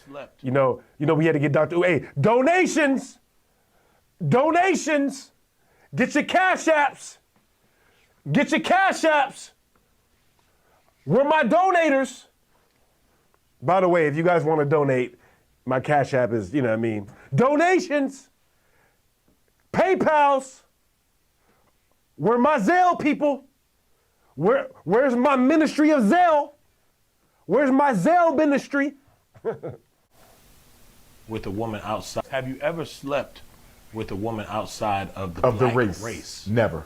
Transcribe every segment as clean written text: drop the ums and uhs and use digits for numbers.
slept? We had to get Dr. Hey, donations. Donations. Get your cash apps. Get your cash apps. We're my donators. By the way, if you guys want to donate, my cash app is, donations. PayPals. We're my Zelle people. Where's my ministry of Zelle? Where's my Zelle ministry? With a woman outside. Have you ever slept with a woman outside of the black race? Never.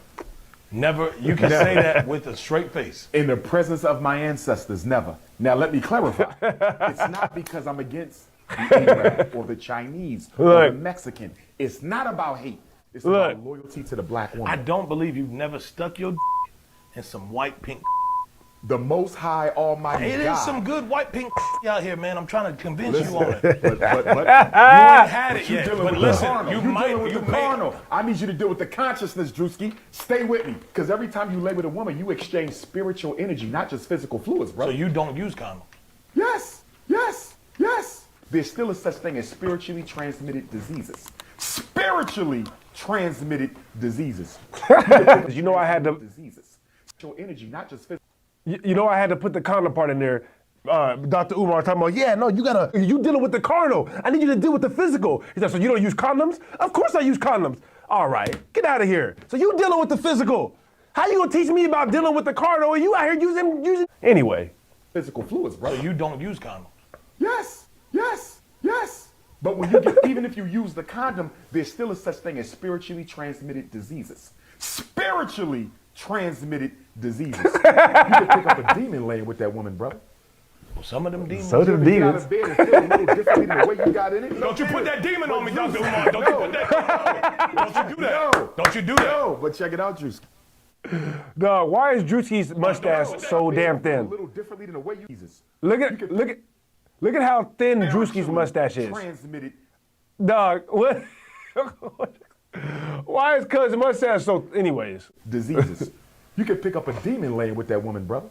Never? You can say that with a straight face. In the presence of my ancestors, never. Now, let me clarify. It's not because I'm against the Arab or the Chinese or the Mexican. It's not about hate. It's about loyalty to the black woman. I don't believe you've never stuck your in some white pink. The Most High Almighty God. It is some good white pink out here, man. I'm trying to convince you on it. But you ain't had it yet. But listen, you dealing with the carnal. I need you to deal with the consciousness, Druski. Stay with me, because every time you lay with a woman, you exchange spiritual energy, not just physical fluids, bro. So you don't use condom? Yes, yes, yes. There's still a such thing as spiritually transmitted diseases. Spiritually transmitted diseases. I had to. Diseases. Spiritual energy, not just physical. I had to put the condom part in there. Dr. Umar talking about, you dealing with the carnal. I need you to deal with the physical. He said, so you don't use condoms? Of course I use condoms. All right, get out of here. So you dealing with the physical. How you gonna teach me about dealing with the carnal and you out here using? Anyway. Physical fluids, bro. So you don't use condoms? Yes, yes, yes. But when you even if you use the condom, there's still a such thing as spiritually transmitted diseases. Spiritually transmitted diseases. You can pick up a demon laying with that woman, brother. Well, some of them demons. So them demons. Out of bed and feel a little differently than the way you got in it. Don't you put that demon on me, Dr. Umar. Don't you put that. Don't you do that. No. Don't you do that. No, but check it out, Druski. Dog, why is Druski's mustache so damn A thin? little differently than the way you Jesus. Look at how thin Druski's mustache is. Transmitted. Dog, what? Why is cuz mustache so? Anyways. Diseases. You can pick up a demon laying with that woman, brother.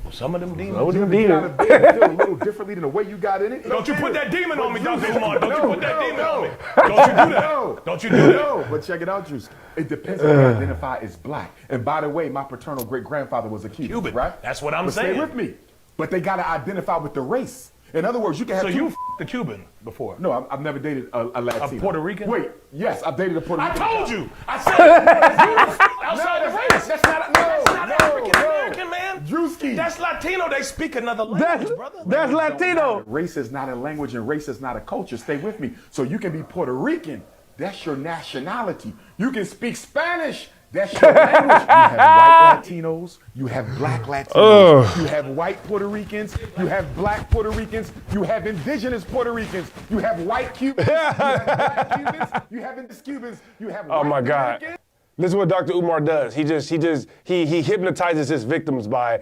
Well, some of them demons. Some of them You got demons. a bed and feel a little differently than the way you got in it. Don't you put that demon on me, Dr. Umar. Don't you put that demon no. on me. Don't you do that. No. Don't you do that. No, but check it out, Druski. It depends on who you identify as black. And by the way, my paternal great-grandfather was a Cuban, right? That's what I'm but saying. Stay with me. But they got to identify with the race. In other words, you can have So two. you f***ed a Cuban before? No, I've never dated a Latino. A Puerto Rican? Wait, yes, I've dated a Puerto Rican. I told you. I said outside the race. That's not African American, man. Druski. That's Latino. They speak another language, brother. That's Latino. Race is not a language and race is not a culture. Stay with me. So you can be Puerto Rican. That's your nationality. You can speak Spanish. That's your language. You have white Latinos. You have black Latinos. You have white Puerto Ricans. You have black Puerto Ricans. You have indigenous Puerto Ricans. You have white Cubans. You have black Cubans. You have indigenous Cubans. You have white Oh my God. Dominicans. This is what Dr. Umar does. He hypnotizes his victims by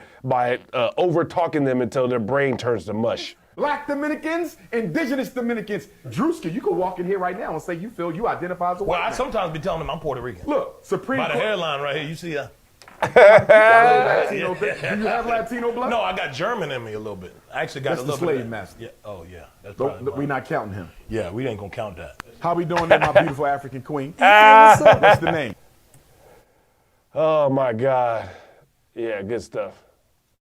over talking them until their brain turns to mush. Black Dominicans, indigenous Dominicans. Druski, you can walk in here right now and say you identify as a white Well, I man. sometimes be telling them I'm Puerto Rican. Look, Supreme By the Court. hairline right here, you see that? Latino thing. Do you have Latino blood? No, I got German in me a little bit. I actually got That's a the little bit. slave master. Yeah. Oh yeah. That's Don't, probably we're not counting him. Yeah, we ain't gonna count that. How we doing there, my beautiful African queen? What's the name? Oh my God. Yeah, good stuff.